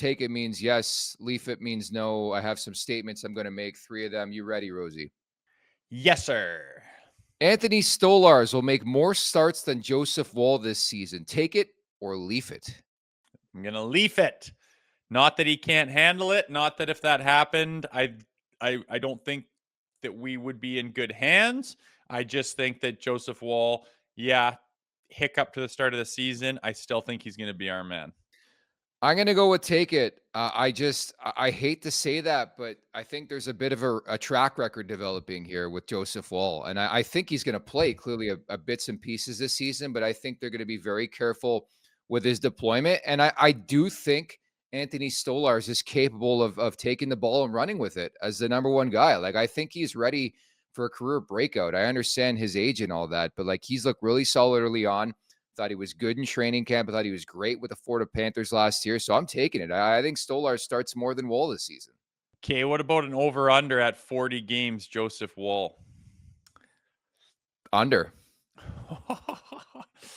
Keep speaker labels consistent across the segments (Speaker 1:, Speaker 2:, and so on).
Speaker 1: Take it means yes. Leaf it means no. I have some statements I'm going to make. 3 of them. You ready, Rosie?
Speaker 2: Yes, sir.
Speaker 1: Anthony Stolarz will make more starts than Joseph Woll this season. Take it or leaf it.
Speaker 2: I'm going to leaf it. Not that he can't handle it. Not that if that happened, I don't think that we would be in good hands. I just think that Joseph Woll, hiccup to the start of the season. I still think he's going to be our man.
Speaker 1: I'm going to go with take it. I hate to say that, but I think there's a bit of a track record developing here with Joseph Woll. And I think he's going to play clearly a bits and pieces this season, but I think they're going to be very careful with his deployment. And I do think Anthony Stolarz is capable of taking the ball and running with it as the number one guy. Like, I think he's ready for a career breakout. I understand his age and all that, but like, he's looked really solid early on. Thought he was good in training camp. I thought he was great with the Florida Panthers last year. So I'm taking it. I think Stolarz starts more than Woll this season.
Speaker 2: Okay, what about an over-under at 40 games, Joseph Woll?
Speaker 1: Under.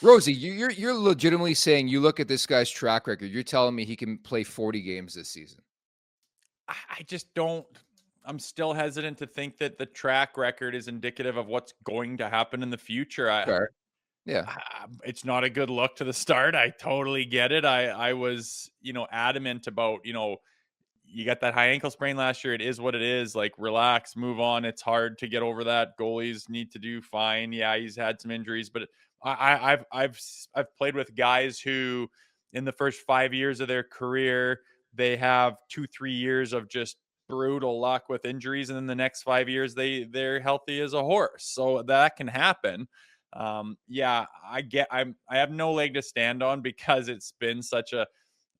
Speaker 1: Rosie, you're legitimately saying you look at this guy's track record. You're telling me he can play 40 games this season.
Speaker 2: I just don't. I'm still hesitant to think that the track record is indicative of what's going to happen in the future.
Speaker 1: Fair. Yeah.
Speaker 2: It's not a good look to the start. I totally get it. I was, adamant about, you got that high ankle sprain last year. It is what it is. Like, relax, move on. It's hard to get over that. Goalies need to do fine. Yeah, he's had some injuries, but I've played with guys who, in the first 5 years of their career, they have 2-3 years of just brutal luck with injuries, and then the next 5 years they're healthy as a horse. So that can happen. I have no leg to stand on because it's been such a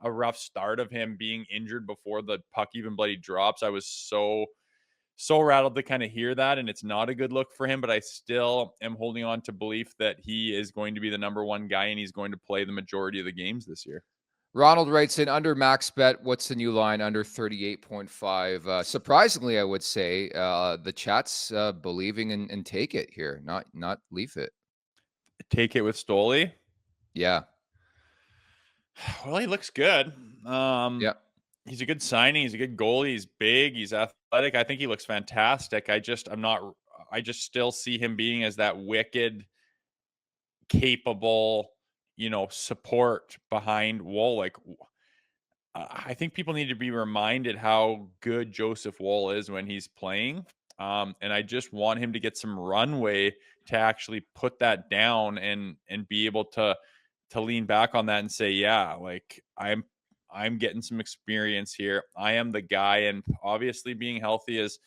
Speaker 2: rough start of him being injured before the puck even bloody drops. I was so rattled to kind of hear that, and it's not a good look for him, but I still am holding on to belief that he is going to be the number one guy and he's going to play the majority of the games this year.
Speaker 1: Ronald writes in, under max bet, what's the new line? Under 38.5. Surprisingly, I would say the chat's believing in take it here, not leave it.
Speaker 2: Take it with Stoli?
Speaker 1: Yeah.
Speaker 2: Well, he looks good.
Speaker 1: Yeah.
Speaker 2: He's a good signing. He's a good goalie. He's big. He's athletic. I think he looks fantastic. I just still see him being as that wicked, capable, support behind Woll. Like, I think people need to be reminded how good Joseph Woll is when he's playing. And I just want him to get some runway to actually put that down and be able to lean back on that and say, yeah, like, I'm getting some experience here. I am the guy. And obviously being healthy is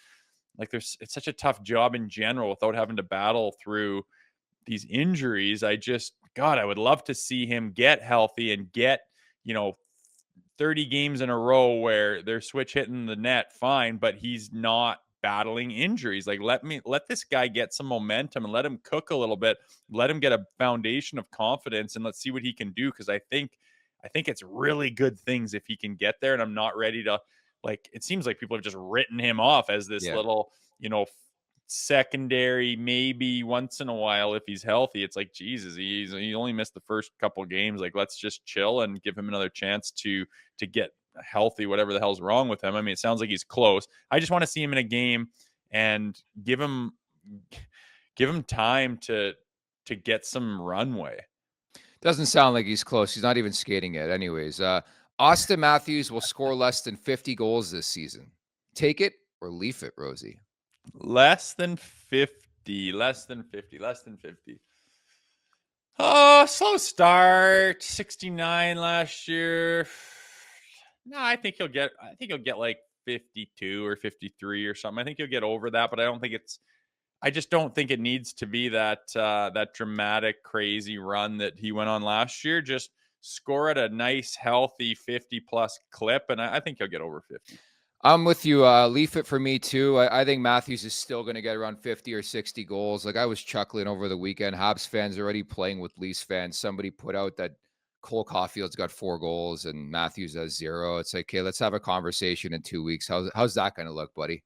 Speaker 2: like, it's such a tough job in general without having to battle through these injuries. I would love to see him get healthy and get, 30 games in a row where they're switch hitting the net fine, but he's not battling injuries. Like, let this guy get some momentum and let him cook a little bit, let him get a foundation of confidence, and let's see what he can do. Cause I think it's really good things if he can get there. And I'm not ready to, like, it seems like people have just written him off as this little, secondary, maybe once in a while if he's healthy. It's like, Jesus, he only missed the first couple games. Like, let's just chill and give him another chance to get healthy, whatever the hell's wrong with him. I mean, it sounds like he's close. I just want to see him in a game and give him time to get some runway.
Speaker 1: Doesn't sound like he's close. He's not even skating yet. Anyways, Austin Matthews will score less than 50 goals this season. Take it or leave it, Rosie.
Speaker 2: Less than 50. Oh, slow start. 69 last year. No, I think he'll get like 52 or 53 or something. I think he'll get over that, but I just don't think it needs to be that dramatic, crazy run that he went on last year. Just score at a nice, healthy 50-plus clip, and I think he'll get over 50.
Speaker 1: I'm with you. Leaf it for me too. I think Matthews is still going to get around 50 or 60 goals. Like, I was chuckling over the weekend. Habs fans already playing with Leafs fans. Somebody put out that Cole Caulfield's got 4 goals and Matthews has 0. It's like, okay, let's have a conversation in 2 weeks. How's that going to look, buddy?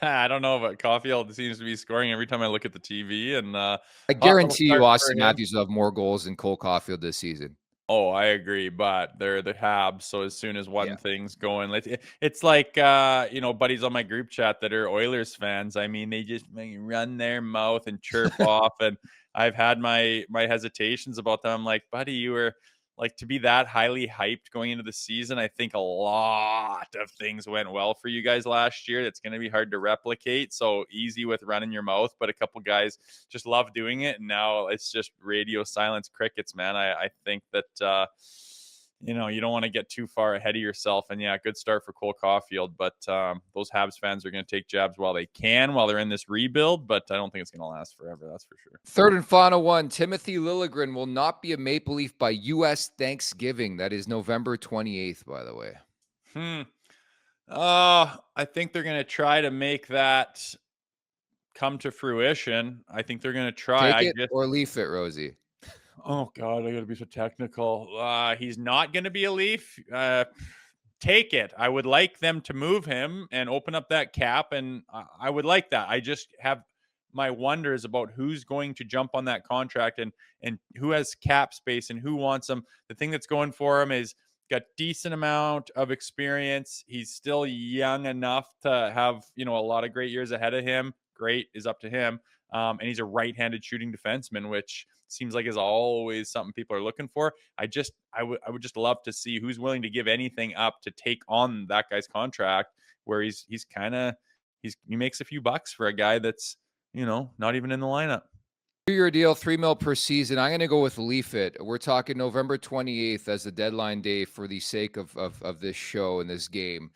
Speaker 2: I don't know, but Caulfield seems to be scoring every time I look at the TV. And
Speaker 1: I guarantee you Austin Matthews will have more goals than Cole Caulfield this season.
Speaker 2: Oh, I agree, but they're the Habs, so as soon as one
Speaker 1: Yeah.
Speaker 2: thing's going, it's like, buddies on my group chat that are Oilers fans. I mean, they just run their mouth and chirp off, and I've had my hesitations about them. I'm like, buddy, you were like, to be that highly hyped going into the season. I think a lot of things went well for you guys last year. That's going to be hard to replicate. So easy with running your mouth, but a couple guys just love doing it, and now it's just radio silence crickets, man. I think that you don't want to get too far ahead of yourself. And yeah, good start for Cole Caulfield, but those Habs fans are going to take jabs while they can, while they're in this rebuild, but I don't think it's going to last forever, that's for sure.
Speaker 1: Third and final one, Timothy Lilljegren will not be a Maple Leaf by U.S. Thanksgiving. That is November 28th, by the way.
Speaker 2: I think they're going to try to make that come to fruition. I think they're going to try.
Speaker 1: Take it or leaf it, Rosie.
Speaker 2: Oh God, I gotta be so technical. He's not gonna be a Leaf. Take it. I would like them to move him and open up that cap, and I would like that. I just have my wonders about who's going to jump on that contract and who has cap space and who wants him. The thing that's going for him is got decent amount of experience. He's still young enough to have a lot of great years ahead of him. Great is up to him. And he's a right-handed shooting defenseman, which seems like is always something people are looking for. I would just love to see who's willing to give anything up to take on that guy's contract, where he makes a few bucks for a guy that's not even in the lineup.
Speaker 1: 2-year deal, $3 million per season. I'm going to go with leaf it. We're talking November 28th as the deadline day for the sake of this show and this game.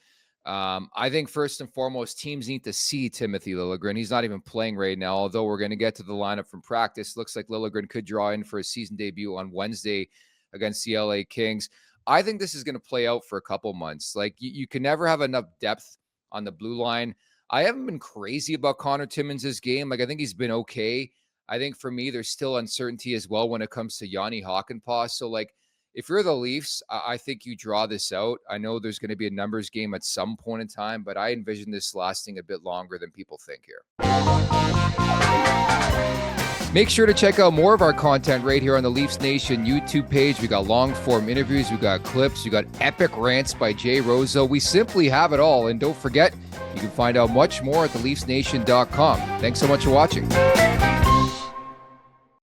Speaker 1: I think first and foremost, teams need to see Timothy Lilljegren. He's not even playing right now, although we're going to get to the lineup from practice. Looks like Lilljegren could draw in for a season debut on Wednesday against the LA Kings. I think this is going to play out for a couple months. Like you can never have enough depth on the blue line. I haven't been crazy about Connor Timmins' game. Like I think he's been okay. I think for me, there's still uncertainty as well when it comes to Yanni Hakanpää. So like, if you're the Leafs, I think you draw this out. I know there's going to be a numbers game at some point in time, but I envision this lasting a bit longer than people think here. Make sure to check out more of our content right here on the Leafs Nation YouTube page. We got long form interviews, we got clips, we got epic rants by Jay Rosehill. We simply have it all. And don't forget, you can find out much more at theleafsnation.com. Thanks so much for watching.